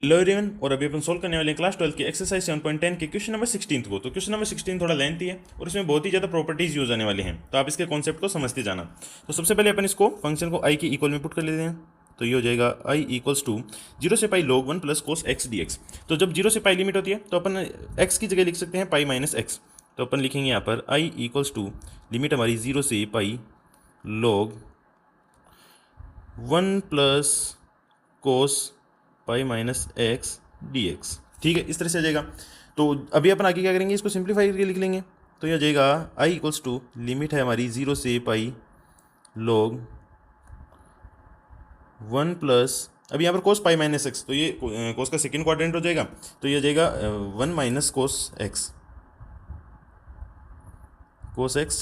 Hello everyone, और अभी अपन solve करने वाले हैं क्लास 12 की एक्सरसाइज 7.10 के क्वेश्चन नंबर 16 को। तो क्वेश्चन नंबर 16 थोड़ा लेंथी है और इसमें बहुत ही ज़्यादा प्रॉपर्टीज यूज आने वाली हैं, तो आप इसके कॉन्सेप्ट को समझते जाना। तो सबसे पहले अपन इसको फंक्शन को आई के इक्वल में पुट कर लेते हैं। तो ये हो जाएगा आई इक्वल्स टू 0 से पाई log 1 plus cos x d x. तो जब 0 से पाई लिमिट होती है तो अपन एक्स की जगह लिख सकते हैं पाई माइनस एक्स। तो अपन लिखेंगे यहाँ पर आई इक्वल्स टू लिमिट हमारी 0 से पाई log 1 plus cos pi minus x d x. ठीक है, इस तरह से आ जाएगा। तो अभी अपन आगे क्या करेंगे, इसको सिंप्लीफाई करके लिख लेंगे। तो यह आ जाएगा आई इक्वल्स टू लिमिट है हमारी 0 से पाई log 1 प्लस, अभी यहाँ पर कोस पाई माइनस एक्स, तो ये कोस का सेकेंड क्वाड्रेंट हो जाएगा। तो ये आ जाएगा 1 minus cos x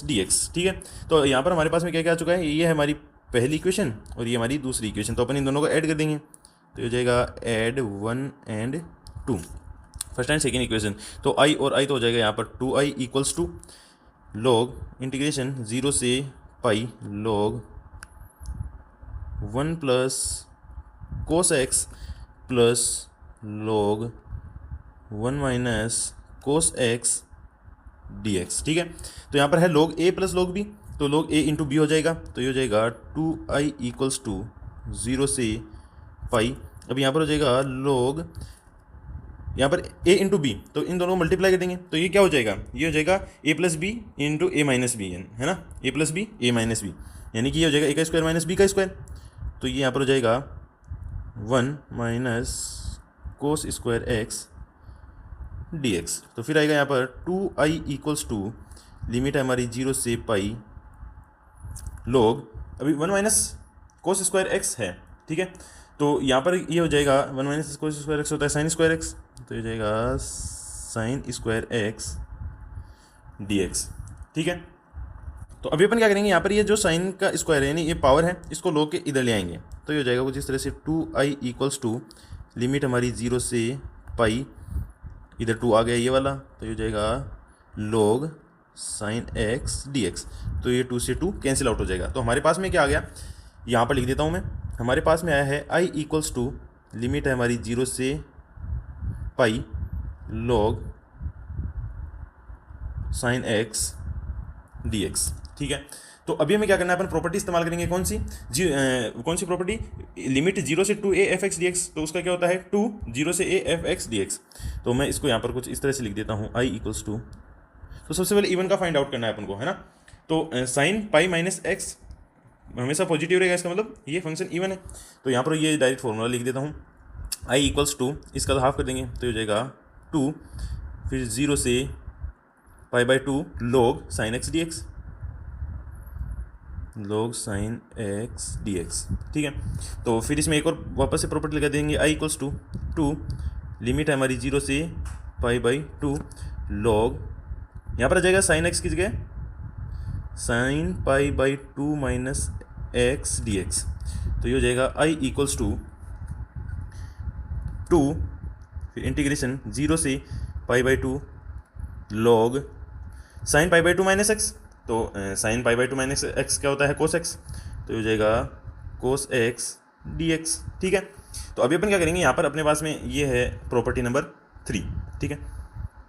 d x. ठीक है, तो यहाँ पर हमारे पास में क्या क्या आ चुका है, ये है हमारी पहली इक्वेशन और ये हमारी दूसरी इक्वेशन। तो अपन इन दोनों को ऐड कर देंगे। तो ये हो जाएगा add 1 and 2, first and second equation. तो आई और आई तो हो जाएगा यहाँ पर 2i equals to log integration 0 से पाई log 1 plus cos x plus log 1 minus cos x d x. ठीक है, तो यहाँ पर है log a plus log b, तो log a इंटू बी हो जाएगा। तो ये हो जाएगा 2i इक्वल्स टू 0 से पाई, अब यहाँ पर हो जाएगा log, यहाँ पर a इंटू बी, तो इन दोनों को मल्टीप्लाई कर देंगे। तो ये क्या हो जाएगा, ये हो जाएगा a plus B into A minus B, है ना, a plus B A minus B, यानी कि ये हो जाएगा a का स्क्वायर माइनस b का स्क्वायर। तो ये यहाँ पर हो जाएगा 1 minus cos square x d x. तो फिर आएगा यहाँ पर 2i इक्वल्स टू लिमिट है हमारी 0 से पाई log, अभी 1 माइनस कोस स्क्वायर एक्स है। ठीक है, तो यहाँ पर ये हो जाएगा 1 माइनस कोस स्क्वायर एक्स होता है साइन स्क्वायर एक्स, तो ये हो जाएगा sine square x d x. ठीक है, तो अभी अपन क्या करेंगे, यहाँ पर ये जो साइन का स्क्वायर है यानी ये पावर है, इसको log के इधर ले आएंगे। तो ये हो जाएगा कुछ इस तरह से 2i इक्वल्स टू लिमिट हमारी 0 से पाई, इधर 2 आ गया ये वाला, तो ये हो जाएगा log sine x d x. तो ये 2 से 2 कैंसिल आउट हो जाएगा। तो हमारे पास में क्या आ गया, यहाँ पर लिख देता हूँ मैं। हमारे पास में आया है i इक्वल्स टू लिमिट है हमारी 0 से पाई log sine x d x. ठीक है, तो अभी हमें क्या करना है, अपन प्रॉपर्टी इस्तेमाल करेंगे। कौन सी प्रॉपर्टी, लिमिट 0 से 2a F x d x, तो उसका क्या होता है 2 0 से a F x d x. तो मैं इसको यहाँ पर कुछ इस तरह से लिख देता हूँ i इक्वल्स टू, तो सबसे पहले इवन का फाइंड आउट करना है अपन को, है ना। तो साइन पाई माइनस एक्स हमेशा पॉजिटिव रहेगा, इसका मतलब ये फंक्शन इवन है। तो यहाँ पर ये डायरेक्ट फॉर्मूला लिख देता हूँ, i इक्वल्स टू, इसका तो हाफ कर देंगे तो हो जाएगा 2, फिर 0 से pi by 2 log sine x d x, log sine x d x. ठीक है, तो फिर इसमें एक और वापस से प्रॉपर्टी लगा देंगे, i इक्वल्स टू 2 लिमिट है हमारी 0 से पाई बाई 2 log, यहाँ पर आ जाएगा साइन एक्स की जगह sign pi by 2 minus x d x. तो ये हो जाएगा i इक्वल्स टू 2, फिर इंटीग्रेशन 0 से pi by 2 log sine pi by 2 minus x. तो sine pi by 2 minus x क्या होता है, कोस एक्स, तो ये हो जाएगा कोस एक्स डी एक्स। ठीक है, तो अभी अपन क्या करेंगे, यहाँ पर अपने पास में ये है प्रॉपर्टी नंबर 3। ठीक है,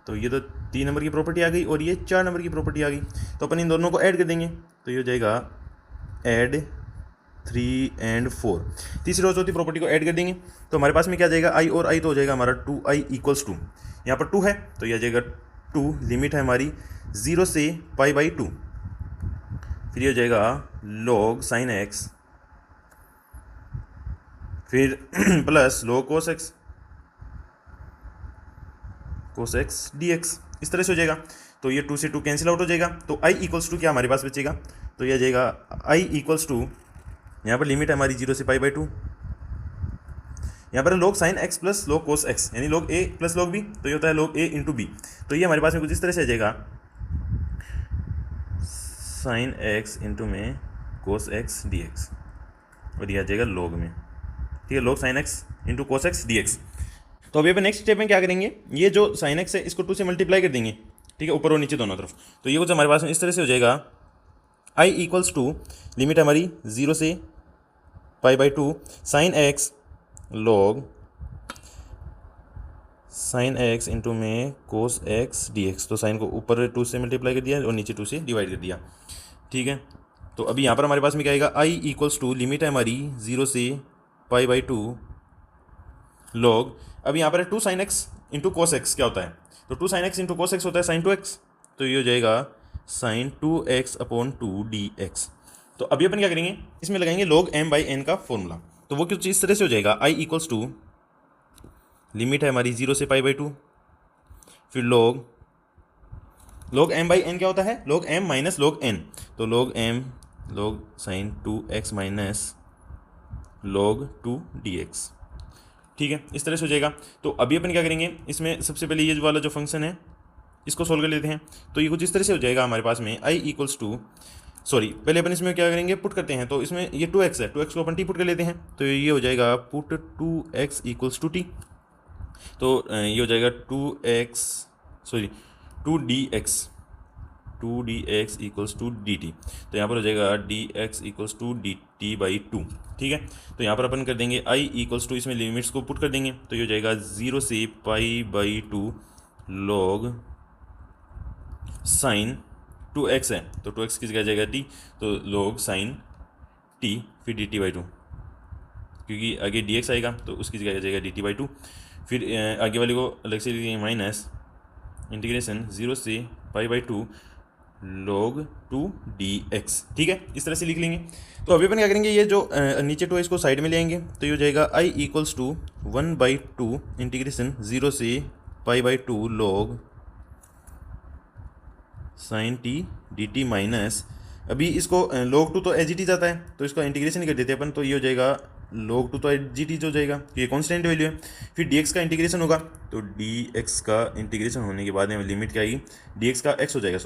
तो ये तो 3 नंबर की प्रॉपर्टी आ गई और ये 4 नंबर की प्रॉपर्टी आ गई। तो अपन इन दोनों को ऐड कर देंगे। तो ये हो जाएगा ऐड 3 एंड 4, तीसरी और चौथी प्रॉपर्टी को ऐड कर देंगे। तो हमारे पास में क्या जाएगा, i और i तो हो जाएगा हमारा 2i इक्वल्स टू, यहाँ पर 2 है तो यह जाएगा 2, लिमिट है हमारी 0 से पाई बाई 2, फिर ये हो जाएगा log साइन एक्स, फिर plus log cos x d x, इस तरह से हो जाएगा। तो ये 2 से 2 कैंसिल आउट हो जाएगा। तो i इक्वल्स टू क्या हमारे पास बचेगा, तो यह जाएगा i इक्वल्स टू, यहाँ पर लिमिट है हमारी 0 से पाई बाई 2, यहाँ पर log sine x plus log cos x, यानी log a plus log b, तो ये होता है log a इंटू बी। तो ये हमारे पास में कुछ इस तरह से आ जाएगा साइन एक्स इंटू में कोस एक्स डी एक्स, और ये आ जाएगा log में। ठीक है, log sine x into cos x d x. तो अभी अपन नेक्स्ट स्टेप में क्या करेंगे, ये जो साइन एक्स है इसको 2 से मल्टीप्लाई कर देंगे। ठीक है, ऊपर और नीचे दोनों तरफ। तो ये कुछ हमारे पास में इस तरह से हो जाएगा, i इक्वल्स टू लिमिट हमारी 0 से pi by 2 sine x log sine x into में कोस एक्स डी एक्स। तो साइन को ऊपर 2 से मल्टीप्लाई कर दिया और नीचे 2 से डिवाइड कर दिया, ठीक है। तो अभी यहाँ पर हमारे पास में क्या आएगा, आई इक्वल्स टू लिमिट है हमारी 0 से π/2 लॉग। अब यहाँ पर है 2 sin x into cos x क्या होता है, तो 2 sin x into cos x होता है sin 2x, तो ये हो जाएगा sin 2x अपॉन 2dx। तो अभी अपन क्या करेंगे, इसमें लगाएंगे log m/n का फॉर्मूला। तो वो कुछ इस तरह से हो जाएगा, आई इक्वल्स टू लिमिट है हमारी 0 से π/2, फिर log m/n क्या होता है, log m minus log n, तो log m log sin 2x minus log 2dx, ठीक है। इस तरह से हो जाएगा। तो अभी अपन क्या करेंगे, इसमें सबसे पहले ये वाला जो फंक्शन है इसको सोल्व कर लेते हैं। तो ये कुछ इस तरह से हो जाएगा हमारे पास में, आई इक्वल्स टू पहले अपन इसमें क्या करेंगे, पुट करते हैं। तो इसमें ये 2x है, 2x को अपन टी पुट कर लेते हैं, तो ये हो जाएगा put 2x equals to T. तो ये हो जाएगा 2dx इक्वल्स टू dt। तो यहाँ पर हो जाएगा dx इक्वल्स टू dt/2, ठीक है। तो यहाँ पर अपन कर देंगे i इक्वल्स टू, इसमें लिमिट्स को पुट कर देंगे, तो ये हो जाएगा 0 से π/2 log साइन 2x है, तो 2x किस जगह जाएगा t, तो log साइन t फिर dt/2, क्योंकि आगे dx आएगा तो उसकी जगह जाएगा dt/2। फिर आगे वाले को अलग से लिखेंगे माइनस इंटीग्रेशन 0 से π/2 log 2dx, ठीक है। इस तरह से लिख लेंगे। तो अभी अपन क्या करेंगे, ये जो नीचे 2 इसको साइड में ले आएंगे, तो ये हो जाएगा i इक्वल्स टू 1/2 इंटीग्रेशन 0 से π/2 log sine t dt minus, अभी इसको log 2 तो एज इट इज आता है, तो इसका इंटीग्रेशन ही कर देते हैं अपन, तो ये हो जाएगा log 2 तो एज इट इज हो जाएगा, ये कांस्टेंट वैल्यू है। फिर dx का इंटीग्रेशन होगा, तो dx का इंटीग्रेशन होने के बाद में लिमिट क्या आएगी, dx का x हो जाएगा,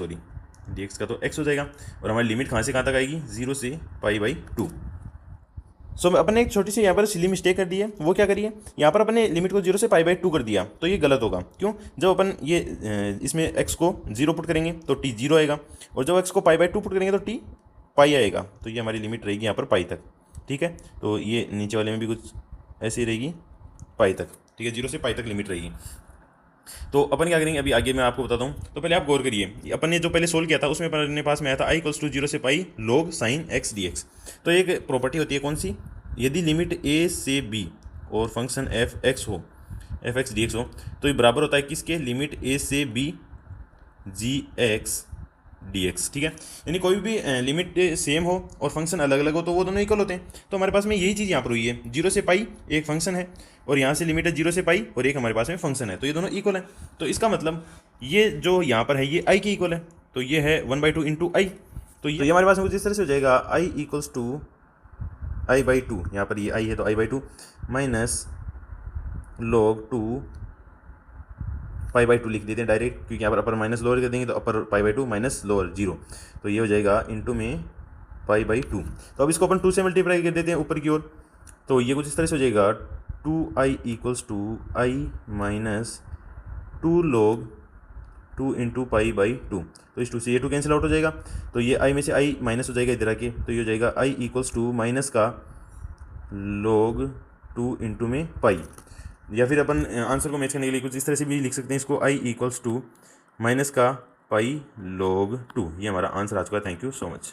dx का तो x हो जाएगा, और हमारी लिमिट कहाँ से कहाँ तक आएगी, 0 से π/2। सो अपन ने एक छोटी सी यहाँ पर सिली मिस्टेक कर दी है, वो क्या करिए, यहाँ पर अपन ने लिमिट को 0 से π/2 कर दिया, तो ये गलत होगा। क्यों, जब अपन ये इसमें x को 0 पुट करेंगे तो t 0 आएगा, और जब x को π/2 पुट करेंगे तो t पाई आएगा, तो ये हमारी लिमिट रहेगी यहाँ पर पाई तक, ठीक है। तो ये नीचे वाले में भी कुछ ऐसी रहेगी पाई तक, ठीक है, 0 से पाई तक लिमिट रहेगी। तो अपन क्या करेंगे, अभी आगे मैं आपको बताता हूँ। तो पहले आप गौर करिए, अपन ने जो पहले सोल्व किया था उसमें अपने पास में आया था आई इक्वल्स टू 0 से पाई log साइन x dx। तो एक प्रॉपर्टी होती है कौन सी, यदि लिमिट a से b और फंक्शन f(x) हो, f(x) dx हो, तो ये बराबर होता है किसके, लिमिट a से b gx dx, ठीक है। यानी कोई भी लिमिट सेम हो और फंक्शन अलग अलग हो तो वो दोनों इक्वल होते हैं। तो हमारे पास में यही चीज़ यहाँ पर हुई है, 0 से पाई एक फंक्शन है और यहाँ से लिमिट है 0 से पाई और एक हमारे पास में फंक्शन है, तो ये दोनों इक्वल है। तो इसका मतलब ये जो यहाँ पर है ये आई की इक्वल है, तो ये है 1/2 इंटू आई। तो ये हमारे पास में कुछ इस तरह से हो जाएगा, आई इक्वल्स टू i/2, यहाँ पर ये आई है तो i/2 माइनस log 2 π/2 लिख देते हैं डायरेक्ट, क्योंकि यहाँ पर अपर माइनस लोअर कर देंगे तो अपर π/2 माइनस लोअर 0, तो ये हो जाएगा इंटू में π/2। तो अब इसको अपन 2 से मल्टीप्लाई कर देते हैं ऊपर की ओर, तो ये कुछ इस तरह से हो जाएगा 2i equals to i minus 2 log 2 into π/2। तो इस 2 से ये 2 कैंसिल आउट हो जाएगा, तो ये i में से i माइनस हो जाएगा इधर आके, तो ये हो जाएगा i इक्वल्स टू माइनस का log 2 इंटू में पाई। या फिर अपन आंसर को मैच करने के लिए कुछ इस तरह से भी लिख सकते हैं इसको, i इक्वल्स टू माइनस का पाई log 2। ये हमारा आंसर आ चुका है। Thank you so much.